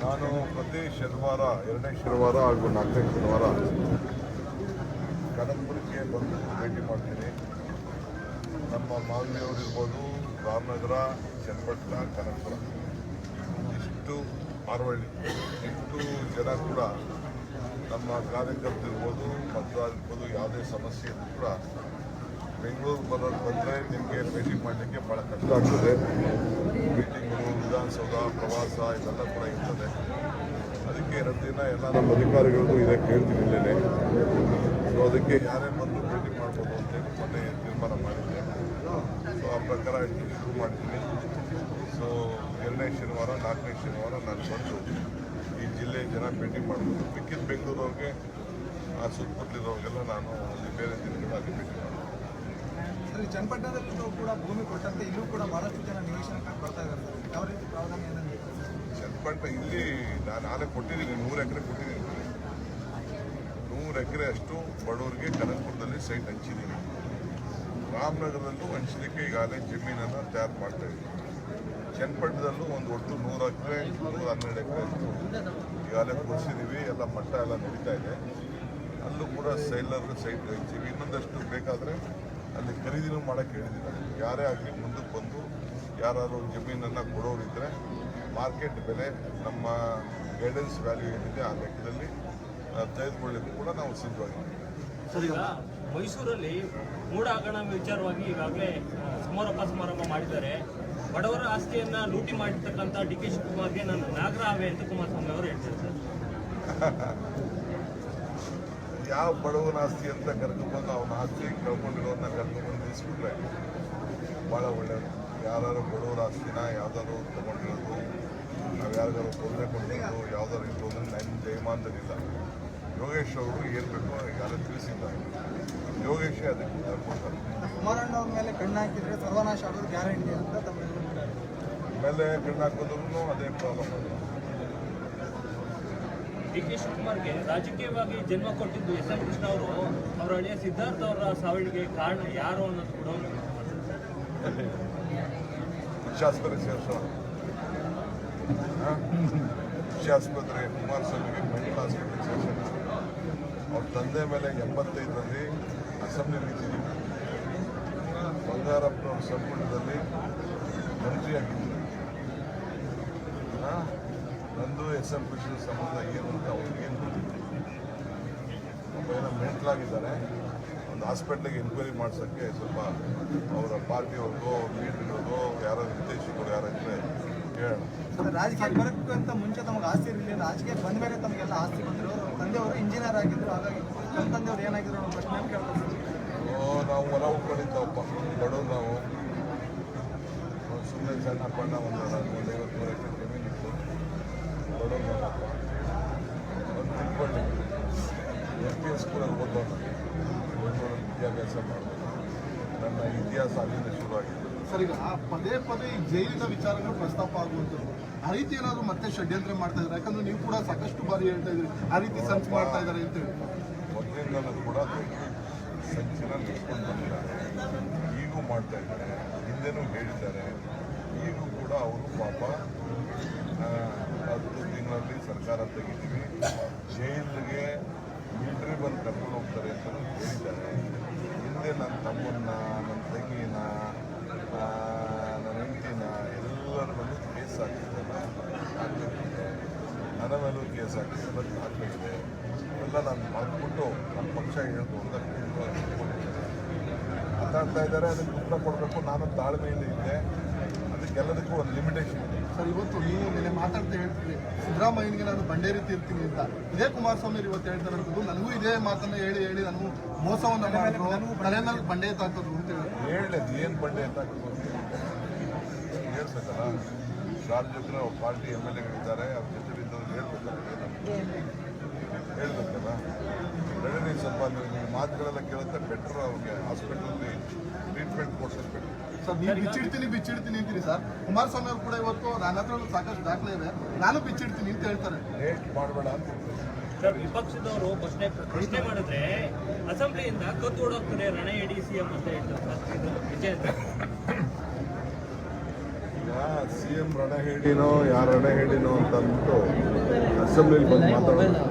ನಾನು ಪ್ರತಿ ಶನಿವಾರ, 2ನೇ ಶನಿವಾರ ಹಾಗೂ 4ನೇ ಶನಿವಾರ ಕನಕಪುರಕ್ಕೆ ಬಂದು ಭೇಟಿ ಮಾಡ್ತೀನಿ. ನಮ್ಮ ಮಾಗಡಿಯವರಿರ್ಬೋದು, ರಾಮನಗರ, ಚನ್ನಪಟ್ಟಣ, ಕನಕಪುರ, ಇಷ್ಟು ಮಾರವಳ್ಳಿ, ಇಷ್ಟು ಜನ ಕೂಡ ನಮ್ಮ ಕಾರ್ಯಕರ್ತರಿರ್ಬೋದು, ಮತದಾರರಿರ್ಬೋದು, ಯಾವುದೇ ಸಮಸ್ಯೆ ಇದ್ರೂ ಕೂಡ ಬೆಂಗಳೂರು ಬರೋದು ಬಂದರೆ ನಿಮಗೆ ಭೇಟಿ ಮಾಡಲಿಕ್ಕೆ ಭಾಳ ಕಷ್ಟ ಆಗ್ತದೆ. ಮೀಟಿಂಗ್ಗಳು, ವಿಧಾನಸೌಧ, ಪ್ರವಾಸ ಇದೆಲ್ಲ ಕೂಡ ಇರ್ತದೆ. ಅದಕ್ಕೆ 2 ದಿನ ಎಲ್ಲ ನಮ್ಮ ಅಧಿಕಾರಿಗಳಿಗೂ ಇದಕ್ಕೆ ಹೇಳ್ತೀನಿ ಇಲ್ಲೇ. ಸೊ ಅದಕ್ಕೆ ಯಾರೇ ಬಂದು ಭೇಟಿ ಮಾಡ್ಬೋದು ಅಂತೇಳಿ ಮೊನ್ನೆ ತೀರ್ಮಾನ ಮಾಡಿದ್ದೆ. ಸೊ ಆ ಪ್ರಕಾರ ಶುರು ಮಾಡಿದ್ದೀನಿ. ಸೊ 2ನೇ ಶನಿವಾರ, 4ನೇ ಶನಿವಾರ ನಾನು ಬಂದು ಈ ಜಿಲ್ಲೆ ಜನ ಭೇಟಿ ಮಾಡ್ಬೋದು. ಮಿಕ್ಕಿದ ಬೆಂಗಳೂರವ್ರಿಗೆ, ಆ ಸುತ್ತಮುತ್ತಲಿರೋರಿಗೆಲ್ಲ ನಾನು ಅಲ್ಲಿ ಬೇರೆ ದಿನಗಳಲ್ಲಿ ಭೇಟಿ ಮಾಡ್ಬೋದು. ಸರಿ, ಚನ್ನಪಟ್ಟಣದಲ್ಲೂ ಕೂಡ ಭೂಮಿ ಕೊಟ್ಟಂತೆ ಇಲ್ಲೂ ಕೂಡ ಬಹಳಷ್ಟು ಜನ ನಿವೇಶನಕ್ಕೆ ಬರ್ತಾ ಇದ್ದಾರೆ. ಯಾವ ರೀತಿ ಪ್ರಾವಧಾನ ಏನಂತ ಚನ್ನಪಟ್ಟಣ ಇಲ್ಲಿ ನಾನು ನಾಳೆ ಕೊಟ್ಟಿದ್ದೀನಿ, 100 ಎಕರೆ ಕೊಟ್ಟಿದ್ದೀನಿ. 100 ಎಕರೆ ಅಷ್ಟು ಬಡವರಿಗೆ ಕನಕಪುರದಲ್ಲಿ ಸೈಟ್ ಹಂಚಿದ್ದೀನಿ. ರಾಮನಗರದಲ್ಲೂ ಹಂಚಲಿಕ್ಕೆ ಈಗಾಗಲೇ ಜಮೀನನ್ನು ತಯಾರು ಮಾಡ್ತಾ ಇದ್ದೀನಿ. ಚನ್ನಪಟ್ಟಣದಲ್ಲೂ ಒಂದು ಒಟ್ಟು 100 ಎಕರೆ, 112 ಎಕರೆ ಅಷ್ಟು ಈಗಾಗಲೇ ಕೊಡಿಸಿದ್ದೀವಿ. ಎಲ್ಲ ಮಟ್ಟ ಎಲ್ಲ ನಡೀತಾ ಇದೆ. ಅಲ್ಲೂ ಕೂಡ ಸೈಲರ್ ಸೈಟ್ ಹಂಚೀವಿ. ಇನ್ನೊಂದಷ್ಟು ಬೇಕಾದರೆ ಅಲ್ಲಿ ಖರೀದಿನೂ ಮಾಡೋಕ್ಕೆ ಹೇಳಿದ್ದೀನಿ. ಯಾರೇ ಆಗಲಿ ಮುಂದಕ್ಕೆ ಬಂದು ಯಾರಾದರೂ ಜಮೀನನ್ನು ಕೊಡೋರಿದ್ದರೆ ಮಾರ್ಕೆಟ್ ಬೆಲೆ, ನಮ್ಮ ಗೈಡೆನ್ಸ್ ವ್ಯಾಲ್ಯೂ ಏನಿದೆ ಆ ಲೆಕ್ಕದಲ್ಲಿ ತೆಗೆದುಕೊಳ್ಳಿಕ್ಕೂ ಕೂಡ ನಾವು ಸಿದ್ಧವಾಗಿದ್ದೀವಿ. ಸರ್, ಈಗ ಮೈಸೂರಲ್ಲಿ ಮೂಢ ಹಗರಣ ವಿಚಾರವಾಗಿ ಈಗಾಗಲೇ ಸಮಾರಂಭ ಮಾಡಿದ್ದಾರೆ. ಬಡವರ ಆಸ್ತಿಯನ್ನ ಲೂಟಿ ಮಾಡಿರ್ತಕ್ಕಂಥ ಡಿ ಕೆ ಶಿವಕುಮಾರ್ಗೆ ನಾನು ನಾಗರಾವೆ ಅಂತ ಕುಮಾರಸ್ವಾಮಿ ಅವರು ಹೇಳ್ತಾರೆ ಸರ್. ಯಾವ ಬಡವನ ಆಸ್ತಿ ಅಂತ ಕರ್ಕೊಂಡ್ಬಂದು ಅವನ ಆಸ್ತಿ ಕಳ್ಕೊಂಡಿರೋದನ್ನ ಕರ್ಕೊಂಡ್ಬಂದು ನಿಲ್ಲಿಸ್ಬಿಟ್ರೆ ಭಾಳ ಒಳ್ಳೆಯದು. ಯಾರು ಬಡವರ ಆಸ್ತಿನ ಯಾವ್ದಾದ್ರು ತೊಗೊಂಡಿರೋದು, ನಾವು ಯಾರಿಗಾರು ತೊಂದರೆ ಕೊಟ್ಟಿರೋದು ಯಾವ್ದಾದ್ರು ಇರೋದು ನನ್ನ ಜಯಮಾನದಲ್ಲಿಲ್ಲ. ಯೋಗೇಶ್ ಅವರು ಏನು ಬೇಕೋ ಯಾರು ತಿಳಿಸಿದ್ದಾರೆ. ಯೋಗೇಶೇ ಅದಕ್ಕೆ ಕೊಡ್ತಾರೆ. ಕುಮಾರಣ್ಣ ಅವ್ರ ಮೇಲೆ ಕಣ್ಣು ಹಾಕಿದ್ರೆ ಸರ್ವನಾಶ ಆಗೋದು ಗ್ಯಾರಂಟಿ ಅಂತ ಮೇಲೆ ಕಣ್ಣು ಹಾಕೋದ್ರೂ ಅದೇ ಪ್ರಾಬ್ಲಮ್ ಅದು. ಡಿ ಕೆ ಶಿವಕುಮಾರ್ಗೆ ರಾಜಕೀಯವಾಗಿ ಜನ್ಮ ಕೊಟ್ಟಿದ್ದು ಎಸ್.ಎಂ. ಕೃಷ್ಣ ಅವರು, ಅವರ ಅಳಿಯ ಸಿದ್ಧಾರ್ಥ ಅವರ ಸಾವಿಗೆ ಕಾರಣ ಯಾರು ಅನ್ನೋದು ಕೂಡ ಆಸ್ಪತ್ರೆ ಸೇರಿಸೋಣ. ಆಸ್ಪತ್ರೆಗೆ ಕುಮಾರಸ್ವಾಮಿಗೆ ಮೆಂಟಲ್ ಆಸ್ಪತ್ರೆಗೆ ಸೇರಿಸೋಣ. ಅವ್ರ ತಂದೆ ಮೇಲೆ 85ರಲ್ಲಿ ಅಸೆಂಬ್ಲಿ ನಿಂತಿದ್ದೀವಿ. ಬಂಗಾರಪ್ಪನವ್ರ ಸಂಪುಟದಲ್ಲಿ ಮಂತ್ರಿಯಾಗಿದ್ದರು. ನಂದು ಎಸ್.ಎಂ. ಕೃಷ್ಣ ಸಂಬಂಧ ಏನು ಅಂತ ಅವ್ರಿಗೇನು ಒಬ್ಬ ಏನೋ ಮೆಂಟ್ಲಾಗಿದ್ದಾರೆ. ಒಂದು ಹಾಸ್ಪಿಟ್ಲಿಗೆ ಎನ್ಕ್ವೈರಿ ಮಾಡ್ಸೋಕ್ಕೆ ಸ್ವಲ್ಪ ಅವರ ಪಾರ್ಟಿಯವ್ರಿಗೋ, ಲೀಡರ್ಗಳಿಗೋ, ಯಾರೋ ನಿರ್ದೇಶಕರು ಯಾರಿದ್ರೆ ಹೇಳೋಣ. ರಾಜಕೀಯ ಬರೋಕ್ಕಿಂತ ಮುಂಚೆ ತಮಗೆ ಆಸ್ತಿ ಇರಲಿಲ್ಲ. ರಾಜಕೀಯ ಬಂದ ಮೇಲೆ ತಮಗೆಲ್ಲ ಆಸ್ತಿ ಬಂದರು. ತಂದೆಯವರು ಇಂಜಿನಿಯರ್ ಆಗಿದ್ದರು. ಹಾಗಾಗಿ ನಮ್ಮ ತಂದೆಯವರು ಏನಾಗಿದ್ರು ಅನ್ನೋ ಪ್ರಶ್ನೆ ಕೇಳ್ತಾರೆ. ನಾವು ಹೊಲ ಉಳ್ಕೊಂಡಿದ್ದವಪ್ಪ, ಬಡವರು ನಾವು. ಸುಮ್ಮನೆ ಸಣ್ಣ ಪಣ್ಣ ಒಂದು 50-3 ಎಕರೆ ಜಮೀನಿತ್ತು. ಬಡವರು ನಾವಪ್ಪ. ಒಂದು ತಿಳ್ಕೊಳ್ಳಿ, FPS ಸ್ಕೂಲಲ್ಲಿ ಓದೋಣ, ವಿದ್ಯಾಭ್ಯಾಸ ಮಾಡಬೇಕು. ನನ್ನ ಇತಿಹಾಸ ಅಲ್ಲಿಂದ ಶುರುವಾಗಿದೆ. ಸರ್, ಈಗ ಪದೇ ಪದೇ ಈ ಜೈಲಿನ ವಿಚಾರಗಳು ಪ್ರಸ್ತಾಪ ಆಗುವಂಥದ್ದು, ಆ ರೀತಿ ಏನಾದ್ರು ಮತ್ತೆ ಷಡ್ಯಂತ್ರ ಮಾಡ್ತಾ ಇದ್ದಾರೆ? ಯಾಕಂದ್ರೆ ನೀವು ಕೂಡ ಸಾಕಷ್ಟು ಬಾರಿ ಹೇಳ್ತಾ ಇದ್ರಿ ಆ ರೀತಿ ಸಂಚು ಮಾಡ್ತಾ ಇದ್ದಾರೆ ಅಂತ ಹೇಳಿ. ಮೊದಲಿಂದಲೂ ಕೂಡ ಸಂಚಿನ ನಡೆಸ್ಕೊಂಡು ಬಂದಿದ್ದಾರೆ. ಈಗೂ ಮಾಡ್ತಾ ಇದ್ದಾರೆ, ಹಿಂದೆನೂ ಹೇಳಿದ್ದಾರೆ. ಈಗೂ ಕೂಡ ಅವರು ಪಾಪ 10 ತಿಂಗಳಲ್ಲಿ ಸರ್ಕಾರ ತೆಗಿತೀವಿ, ಜೈಲಿಗೆ ಮಿಲಿಟರಿ ಬಂದು ಕರ್ಕೊಂಡು ಹೋಗ್ತಾರೆ ಅಂತ ಹೇಳಿದ್ದಾರೆ. ಹಿಂದೆ ನನ್ನ ತಮ್ಮನ್ನ, ನನ್ನ ತಂಗಿನ, ನನ್ನ ಹೆಂಡತಿನ ಎಲ್ಲರ ಮೇಲೂ ಕೇಸ್ ಹಾಕಿದ್ದೆಲ್ಲ ಆಗಬೇಕಿದೆ. ನನ್ನ ಮೇಲೂ ಕೇಸ್ ಹಾಕಿದ್ದೆಲ್ಲ ಆಗಬೇಕಿದೆ. ಎಲ್ಲ ನಾನು ಮಾಡಿಬಿಟ್ಟು ನಮ್ಮ ಪಕ್ಷ ಹೇಳ್ತು ಅಂತ ಮಾತಾಡ್ತಾ ಇದ್ದಾರೆ. ಅದಕ್ಕೆ ಉತ್ತರ ಕೊಡಬೇಕು. ನಾನು ತಾಳ್ಮೆಯಿಂದ ಇದ್ದೆ. ಅದಕ್ಕೆಲ್ಲದಕ್ಕೂ ಒಂದು ಲಿಮಿಟೇಷನ್ ಇದೆ. ಸರ್, ಇವತ್ತು ನೀವು ನಿನ್ನೆ ಮಾತಾಡ್ತಾ ಹೇಳ್ತೀವಿ ಸಿದ್ದರಾಮಯ್ಯನಿಗೆ ನಾನು ಬಂಡೇರಿ ತೀರ್ತೀನಿ ಅಂತ. ಇದೇ ಕುಮಾರಸ್ವಾಮಿ ಇವತ್ತು ಹೇಳ್ತಾರೆ. ನನಗೂ ಇದೇ ಮಾತನ್ನ ಹೇಳಿ ಹೇಳಿ ನನಗೂ ಮೋಸವನ್ನು ಮಾಡಿದ್ರು, ತಲೆನಲ್ಲಿ ಬಂಡೆ ತಾಕೋದು ಅಂತ ಹೇಳಿ. ಅದು ಏನು ಬಂಡೆ ಅಂತ ಹೇಳ್ಬೇಕಲ್ಲ. ಶಾರ್ಜತ್ರ ಪಾರ್ಟಿ MLA-ಗಳಿದ್ದಾರೆ, ಅವ್ರ ಜೊತೆ ಇದ್ದವ್ರು ಹೇಳ್ಬೇಕಲ್ಲ. ಬೆಳಗ್ಗೆ ಸ್ವಲ್ಪ ನೀವು ಮಾತುಗಳೆಲ್ಲ ಕೇಳುತ್ತೆ ಬೆಟ್ರ್. ಅವ್ರಿಗೆ ಹಾಸ್ಪಿಟಲಲ್ಲಿ ಟ್ರೀಟ್ಮೆಂಟ್ ಕೊಡ್ಸೋದು ಬೆಟ್ರ್. ಸರ್ ನೀವು ಬಿಚ್ಚಿಡ್ತೀನಿ ಅಂತೀರಿ ಸರ್. ಕುಮಾರಸ್ವಾಮಿ ಅವರು ಕೂಡ ಇವತ್ತು ನನ್ನ ಹತ್ರ ಸಾಕಷ್ಟು ದಾಖಲೆ ಇದೆ, ನಾನು ಬಿಚ್ಚಿಡ್ತೀನಿ ಅಂತ ಹೇಳ್ತಾರೆ. ಲೇಟ್ ಮಾಡಬೇಡ ಅಂತ ಸರ್, ವಿಪಕ್ಷದವರು ಪ್ರಶ್ನೆ ಮಾಡಿದ್ರೆ ಅಸೆಂಬ್ಲಿಯಿಂದ ಕದ್ದು ಓಡೋಗ್ತಾರೆ ರಣಹೇಡಿ ಸಿಎಂ ಅಂತ ಹೇಳ್ತಾರೆ ಸರ್. ಇದು ನಿಜ ಅಂತ. ಈಗ CM ರಣ ಹೇಳಿನೋ ಯಾರು ರಣ ಹೇಳಿನೋ ಅಂತ ಅಂದ್ಬಿಟ್ಟು ಅಸೆಂಬ್ಲಿಲಿ ಬಂದು ಮಾತಾಡೋದು